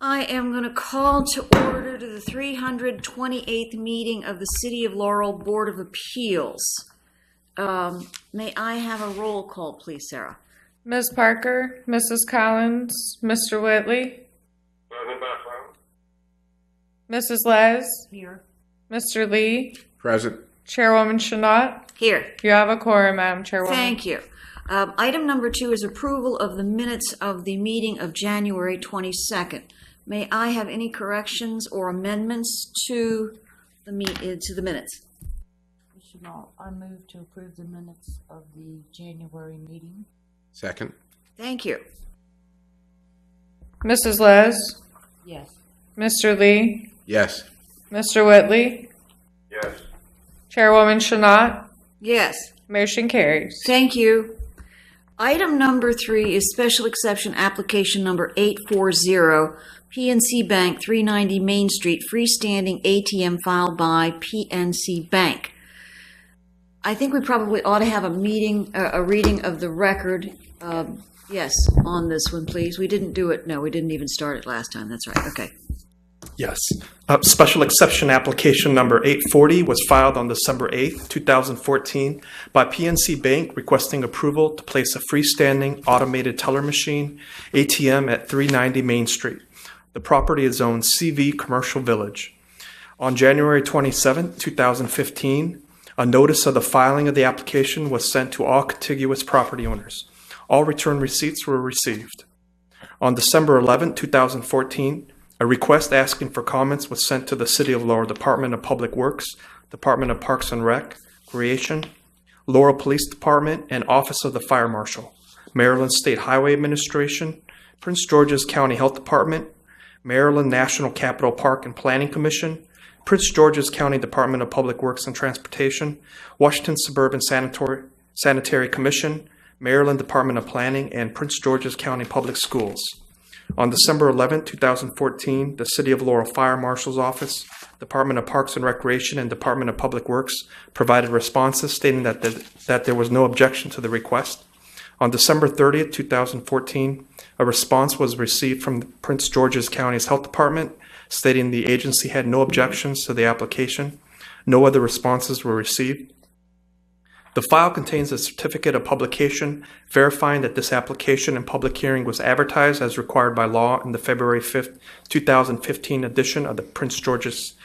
I am going to call to order to the 328th meeting of the City of Laurel Board of Appeals. May I have a roll call, please, Sarah? Ms. Parker, Mrs. Collins, Mr. Whitley, Mrs. Les, Here. Mr. Lee, Present. Chairwoman Chanot. Here. You have a quorum, Madam Chairwoman. Thank you. Item number 2 is approval of the minutes of the meeting of January 22nd. May I have any corrections or amendments to the minutes? I move to approve the minutes of the January meeting. Second. Thank you. Mrs. Les, Yes. Mr. Lee, Yes. Mr. Whitley, Yes. Chairwoman Chanot. Yes. Motion carries. Thank you. Item number 3 is special exception application number 840, PNC Bank, 390 Main Street, freestanding ATM filed by PNC Bank. I think we probably ought to have a reading of the record. Yes, on this one, please. We didn't do it. No, we didn't even start it last time. That's right. Okay. Yes. Special exception application number 840 was filed on December 8th, 2014 by PNC Bank requesting approval to place a freestanding automated teller machine ATM at 390 Main Street. The property is zoned CV Commercial Village. On January 27, 2015, a notice of the filing of the application was sent to all contiguous property owners. All return receipts were received. On December 11, 2014, a request asking for comments was sent to the City of Laurel Department of Public Works, Department of Parks and Recreation, Laurel Police Department, and Office of the Fire Marshal, Maryland State Highway Administration, Prince George's County Health Department, Maryland National Capital Park and Planning Commission, Prince George's County Department of Public Works and Transportation, Washington Suburban Sanitary Commission, Maryland Department of Planning, and Prince George's County Public Schools. On December 11, 2014, the City of Laurel Fire Marshal's Office, Department of Parks and Recreation, and Department of Public Works provided responses stating that there was no objection to the request. On December 30, 2014, a response was received from Prince George's County's Health Department stating the agency had no objections to the application. No other responses were received. The file contains a certificate of publication verifying that this application and public hearing was advertised as required by law in the February 5, 2015 edition of the Prince George's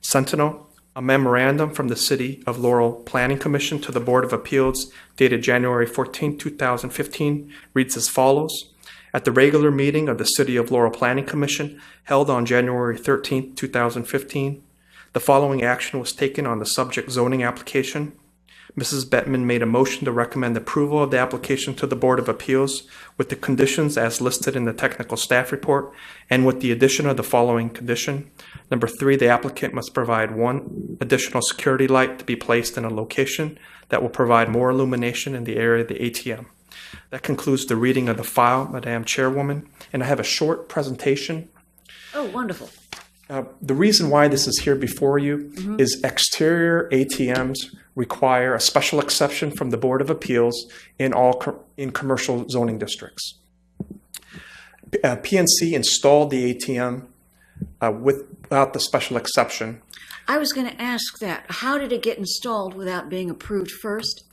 Sentinel. A memorandum from the City of Laurel Planning Commission to the Board of Appeals dated January 14, 2015 reads as follows. At the regular meeting of the City of Laurel Planning Commission held on January 13, 2015, the following action was taken on the subject zoning application. Mrs. Bettman made a motion to recommend approval of the application to the Board of Appeals with the conditions as listed in the technical staff report and with the addition of the following condition. Number 3, the applicant must provide 1 additional security light to be placed in a location that will provide more illumination in the area of the ATM. That concludes the reading of the file, Madam Chairwoman, and I have a short presentation. Oh, wonderful. The reason why this is here before you is exterior ATMs require a special exception from the Board of Appeals in commercial zoning districts. PNC installed the ATM without the special exception. I was going to ask that. How did it get installed without being approved first?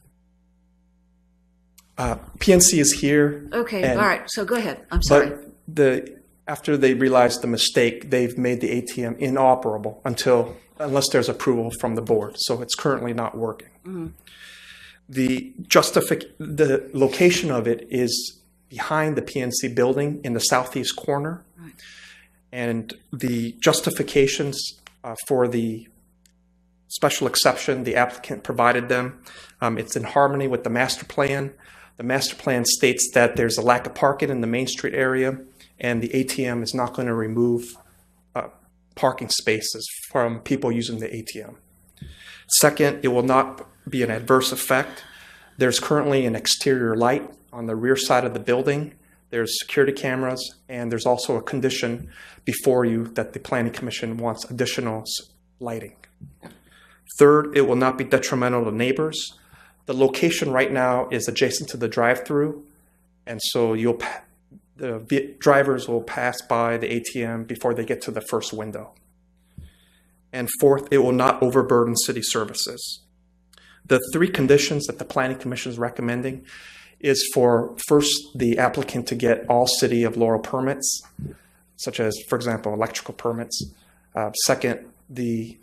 PNC is here. Okay, all right. So go ahead. I'm sorry. But after they realized the mistake, they've made the ATM inoperable unless there's approval from the board. So it's currently not working. Mm-hmm. The location of it is behind the PNC building in the southeast corner. Right. And the justifications for the special exception, the applicant provided them. It's in harmony with the master plan. The master plan states that there's a lack of parking in the Main Street area, and the ATM is not going to remove parking spaces from people using the ATM. Second, it will not be an adverse effect. There's currently an exterior light on the rear side of the building. There's security cameras, and there's also a condition before you that the Planning Commission wants additional lighting. Third, it will not be detrimental to neighbors. The location right now is adjacent to the drive-through, and so the drivers will pass by the ATM before they get to the first window. And fourth, it will not overburden city services. The three conditions that the Planning Commission is recommending is for, first, the applicant to get all City of Laurel permits, such as, for example, electrical permits. Second, the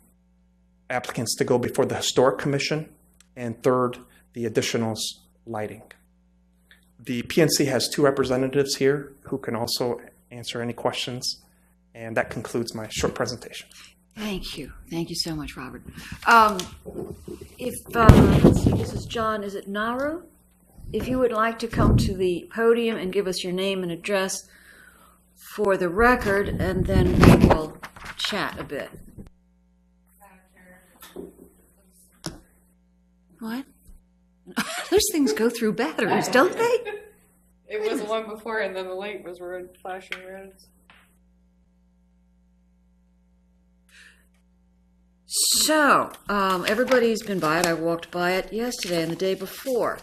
applicants to go before the Historic Commission. And third, the additional lighting. The PNC has two representatives here who can also answer any questions. And that concludes my short presentation. Thank you. Thank you so much, Robert. Let's see, this is John, is it Naru? If you would like to come to the podium and give us your name and address for the record, and then we will chat a bit. What? Those things go through batteries, don't they? It was the one before, and then the light was red, flashing red. So, everybody's been by it. I walked by it yesterday and the day before.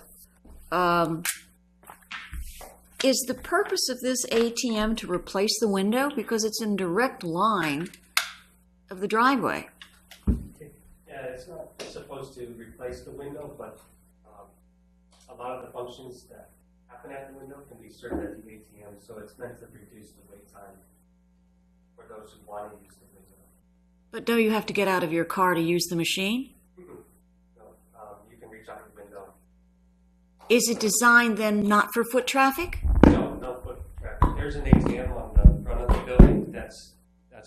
Is the purpose of this ATM to replace the window? Because it's in direct line of the driveway. Yeah, it's not supposed to replace the window, but a lot of the functions that happen at the window can be served at the ATM, so it's meant to reduce the wait time for those who want to use the window. But don't you have to get out of your car to use the machine? So you can reach out the window. Is it designed then not for foot traffic? No foot traffic. There's an ATM on the front of the building that's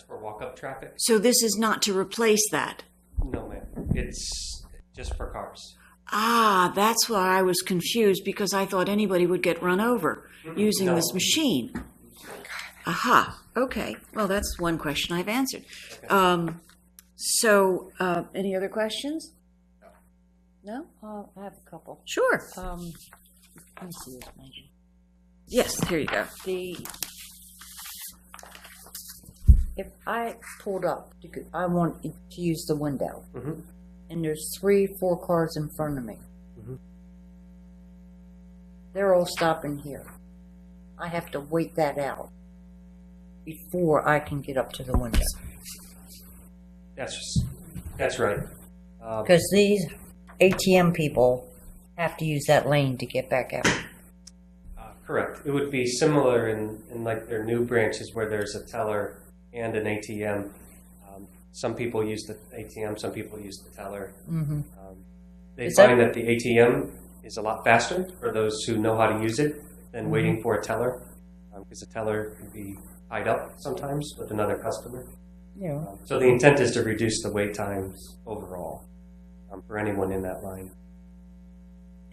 for walk-up traffic. So this is not to replace that? No, ma'am. It's just for cars. Ah, that's why I was confused, because I thought anybody would get run over using No. this machine. Aha, okay. Well, that's one question I've answered. Okay. Any other questions? No? I have a couple. Sure. Let me see this maybe. Yes, here you go. If I pulled up, I want to use the window, Mhm. and there's 3-4 cars in front of me. Mhm. They're all stopping here. I have to wait that out before I can get up to the window. That's right. Because these ATM people have to use that lane to get back out. Correct. It would be similar in like their new branches where there's a teller and an ATM. Some people use the ATM, some people use the teller. Mm-hmm. They Is find that- that the ATM is a lot faster for those who know how to use it than waiting for a teller, because a teller can be tied up sometimes with another customer. Yeah. So the intent is to reduce the wait times overall for anyone in that line.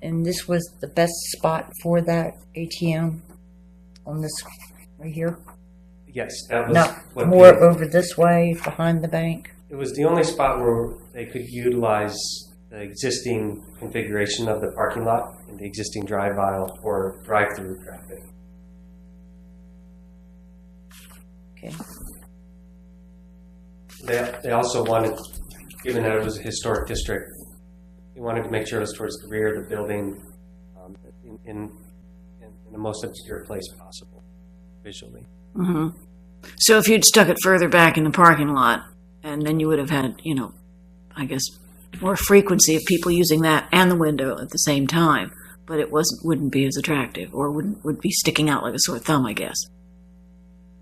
And this was the best spot for that ATM on this right here? Yes, that was Not what more over this way behind the bank? it was the only spot where they could utilize the existing configuration of the parking lot and the existing drive aisle for drive-through traffic. Okay. They also wanted, given that it was a historic district, they wanted to make sure it was towards the rear of the building, in the most obscure place possible, visually. Mm-hmm. So if you'd stuck it further back in the parking lot, and then you would have had, I guess, more frequency of people using that and the window at the same time, but it wouldn't be as attractive, or would be sticking out like a sore thumb, I guess.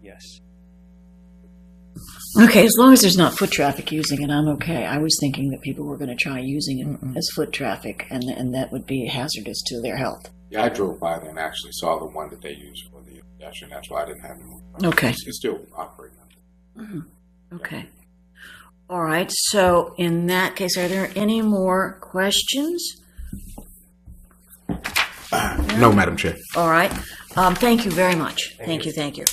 Yes. Okay, as long as there's not foot traffic using it, I'm okay. I was thinking that people were going to try using it as foot traffic, and that would be hazardous to their health. Yeah, I drove by there and actually saw the one that they used for the pedestrian. That's why I didn't have it. Okay. It's still operating. Okay. All right, so in that case, are there any more questions? No, Madam Chair. All right. Thank you very much. Thank you.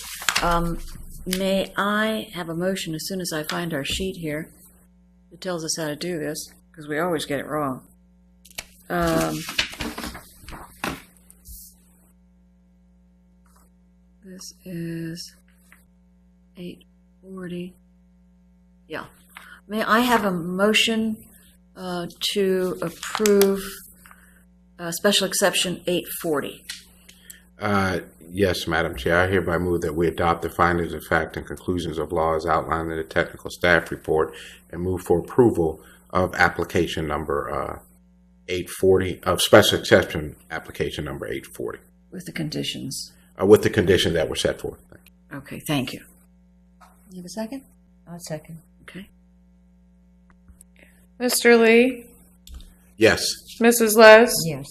May I have a motion as soon as I find our sheet here that tells us how to do this, because we always get it wrong. This is 840. Yeah. May I have a motion to approve special exception 840? Yes, Madam Chair. I hereby move that we adopt the findings of fact and conclusions of law as outlined in the technical staff report and move for approval of application number 840, of special exception application number 840, With the conditions. with the conditions that were set forth. Thank you. Okay, thank you. You have a second? I'll second. Okay. Mr. Lee, Yes. Mrs. Les, Yes.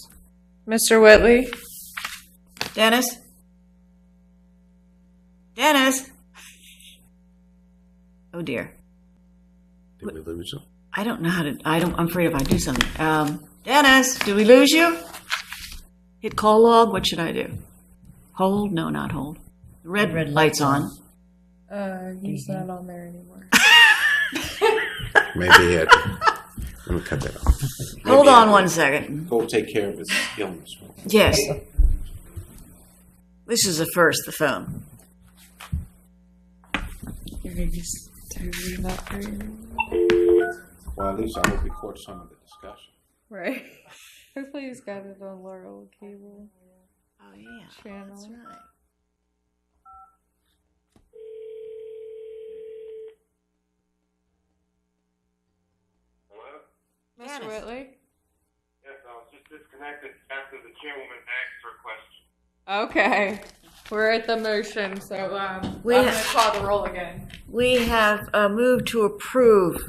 Mr. Whitley, Dennis? Dennis? Oh dear. Did we lose them? I don't know how to, I'm afraid if I do something. Dennis, did we lose you? Hit call log, what should I do? Hold? No, not hold. The red light's on. he's not on there anymore. Maybe he had to. Let me cut that off. Hold on one second. Go take care of his illness. Yes. This is the first, the phone. He's totally not there anymore. Well, at least I hope we caught some of the discussion. Right. Hopefully he's got it on Laurel cable Oh, yeah. channel. That's right. Hello? Mr. Dennis. Whitley? Yes, I was just disconnected after the chairwoman asked her question. Okay. We're at the motion, so We I'm ha- going to call the roll again. We have moved to approve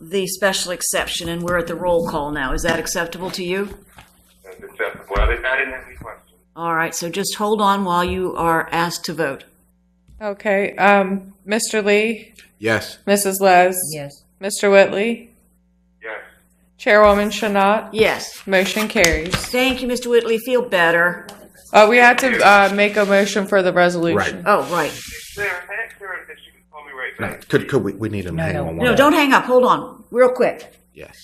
the special exception, and we're at the roll call now. Is that acceptable to you? That's acceptable. I didn't have any questions. All right, so just hold on while you are asked to vote. Okay. Mr. Lee, Yes. Mrs. Les, Yes. Mr. Whitley, Yes. Chairwoman Shanot. Yes. Motion carries. Thank you, Mr. Whitley. Feel better. We had to make a motion for the resolution. Right. Oh, right. Sarah, ask her if she can call me right back. Could we need him to hang on one No, more? don't hang up. Hold on. Real quick. Yes.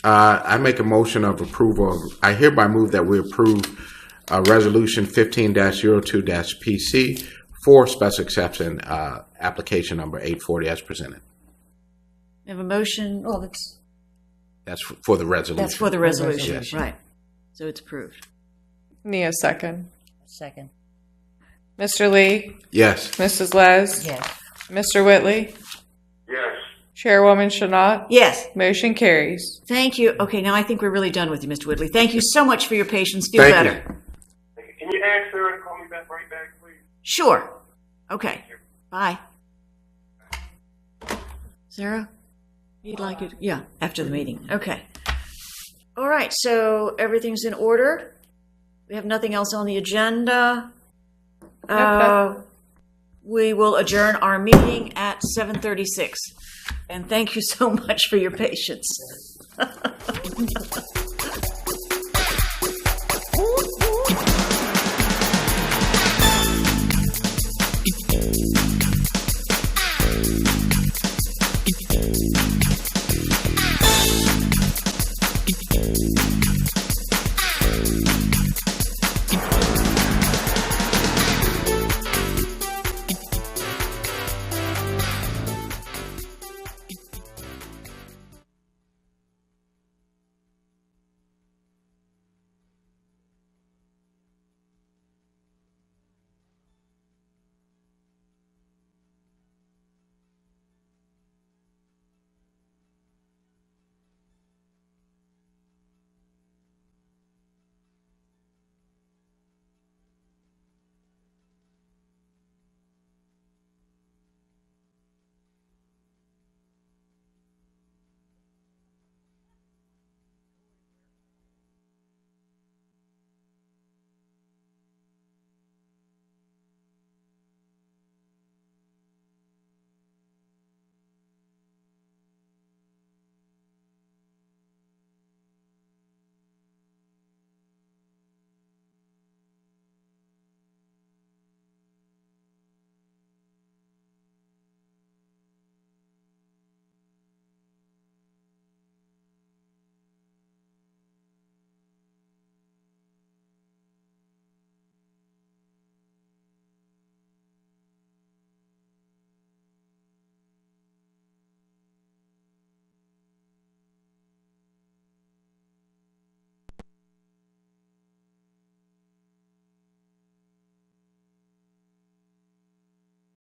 I make a motion of approval. I hereby move that we approve Resolution 15-02-PC for special exception application number 840 as presented. We have a motion. Well, That's for the resolution. That's for the resolution. Yes. Right. So it's approved. Need a second. second. Mr. Lee, Yes. Mrs. Les, Yes. Mr. Whitley, Yes. Chairwoman Shanot. Yes. Motion carries. Thank you. Okay, now I think we're really done with you, Mr. Whitley. Thank you so much for your patience. Feel Thank better. you. Can you ask Sarah to call me back right back, please? Sure. Okay. Bye. Sarah? You'd like it? Yeah, after the meeting. Okay. All right, so everything's in order. We have nothing else on the agenda. We will adjourn our meeting at 7:36. And thank you so much for your patience. Thank you.